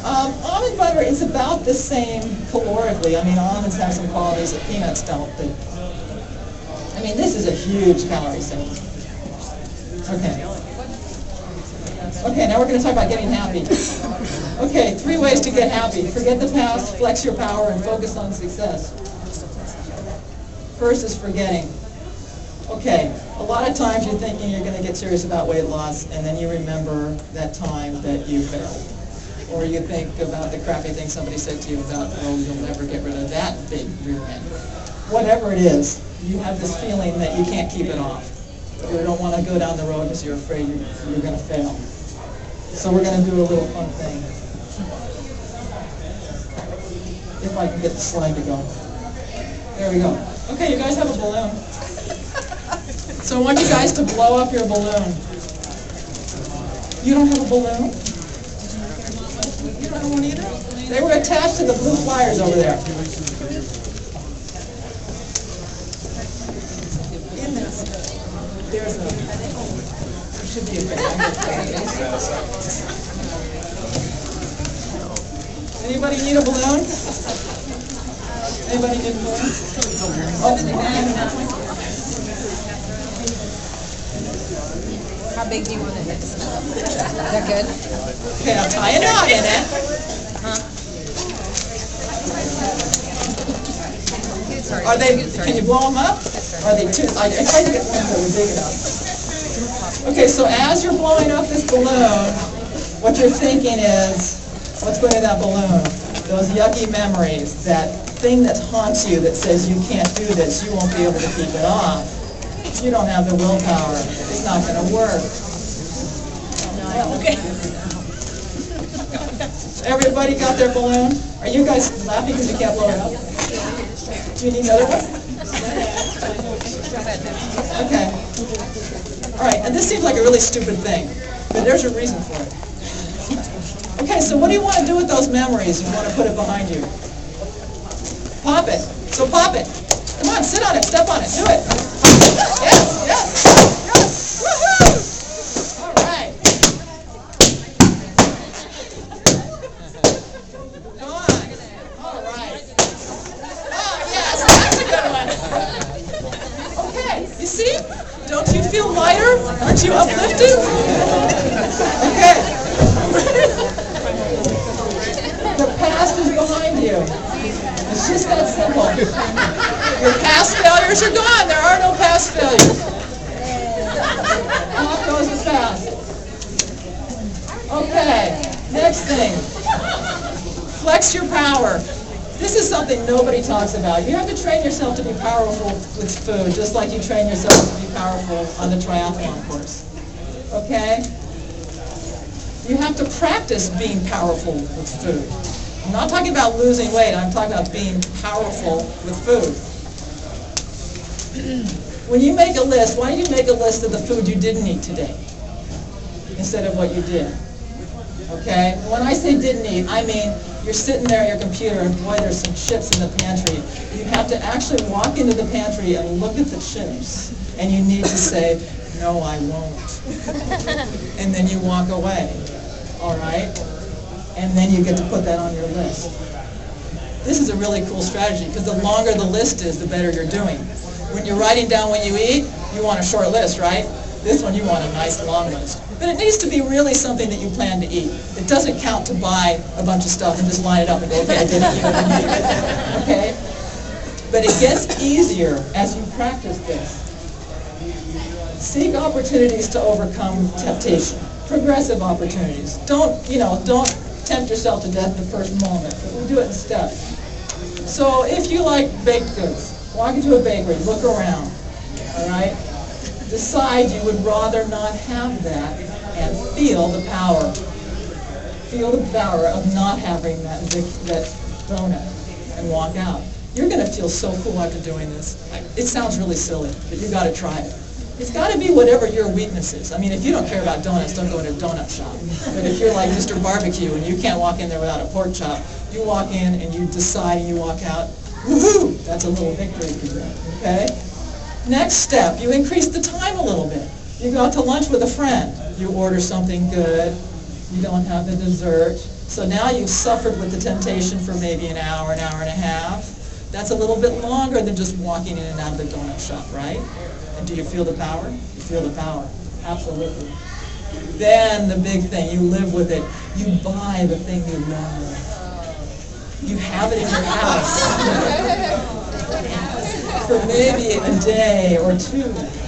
Almond butter is about the same calorically. I mean, almonds have some qualities that peanuts don't, but I mean, this is a huge calorie saver. Okay. Okay, now we're going to talk about getting happy. Okay, 3 ways to get happy. Forget the past, flex your power, and focus on success. First is forgetting. Okay, a lot of times you're thinking you're going to get serious about weight loss, and then you remember that time that you failed. Or you think about the crappy thing somebody said to you about, oh, you'll never get rid of that big rear end. Whatever it is, you have this feeling that you can't keep it off. You don't want to go down the road because you're afraid you're going to fail. So we're going to do a little fun thing. If I can get the slide to go. There we go. Okay, you guys have a balloon. So I want you guys to blow up your balloon. You don't have a balloon? You don't have one either? They were attached to the blue flyers over there. In this. There's a... There should be a bag. Anybody need a balloon? Anybody need a balloon? Oh, how big do you want it? Is that good? okay, I'll tie a knot in it. Huh? Are they, can you blow them up? Are they too, I tried to get one that was big enough. Okay, so as you're blowing up this balloon, what you're thinking is, what's going in that balloon? Those yucky memories, that thing that haunts you that says you can't do this, you won't be able to keep it off. You don't have the willpower. It's not going to work. Okay. Everybody got their balloon? Are you guys laughing because you can't blow it up? Do you need another one? Okay. All right, and this seems like a really stupid thing, but there's a reason for it. Okay, so what do you want to do with those memories? You want to put it behind you. Pop it. So pop it. Come on, sit on it, step on it, do it. Yes, yes, yes. Woohoo! All right. Come on. All right. Oh, yes, that's a good one. Okay, you see? Don't you feel lighter? Aren't you uplifted? Okay. The past is behind you. It's just that simple. Your past failures are gone. There are no past failures. Off goes the past. Okay, next thing. Flex your power. This is something nobody talks about. You have to train yourself to be powerful with food, just like you train yourself to be powerful on the triathlon course. Okay? You have to practice being powerful with food. I'm not talking about losing weight. I'm talking about being powerful with food. When you make a list, why don't you make a list of the food you didn't eat today instead of what you did? Okay? When I say didn't eat, I mean you're sitting there at your computer and boy, there's some chips in the pantry. You have to actually walk into the pantry and look at the chips. And you need to say, no, I won't. And then you walk away. All right? And then you get to put that on your list. This is a really cool strategy because the longer the list is, the better you're doing. When you're writing down what you eat, you want a short list, right? This one you want a nice long list. But it needs to be really something that you plan to eat. It doesn't count to buy a bunch of stuff and just line it up and go, okay, I didn't eat it. Okay? But it gets easier as you practice this. Seek opportunities to overcome temptation. Progressive opportunities. Don't tempt yourself to death the first moment. We'll do it in steps. So if you like baked goods, walk into a bakery, look around, all right? Decide you would rather not have that and feel the power. Feel the power of not having that donut and walk out. You're going to feel so cool after doing this. It sounds really silly, but you've got to try it. It's got to be whatever your weakness is. I mean, if you don't care about donuts, don't go to a donut shop. But if you're like Mr. Barbecue and you can't walk in there without a pork chop, you walk in and you decide and you walk out, woohoo! That's a little victory for you, okay? Next step, you increase the time a little bit. You go out to lunch with a friend. You order something good. You don't have the dessert. So now you've suffered with the temptation for maybe an hour and a half. That's a little bit longer than just walking in and out of the donut shop, right? And do you feel the power? You feel the power. Absolutely. Then the big thing, you live with it. You buy the thing you love. You have it in your house for maybe a day or two.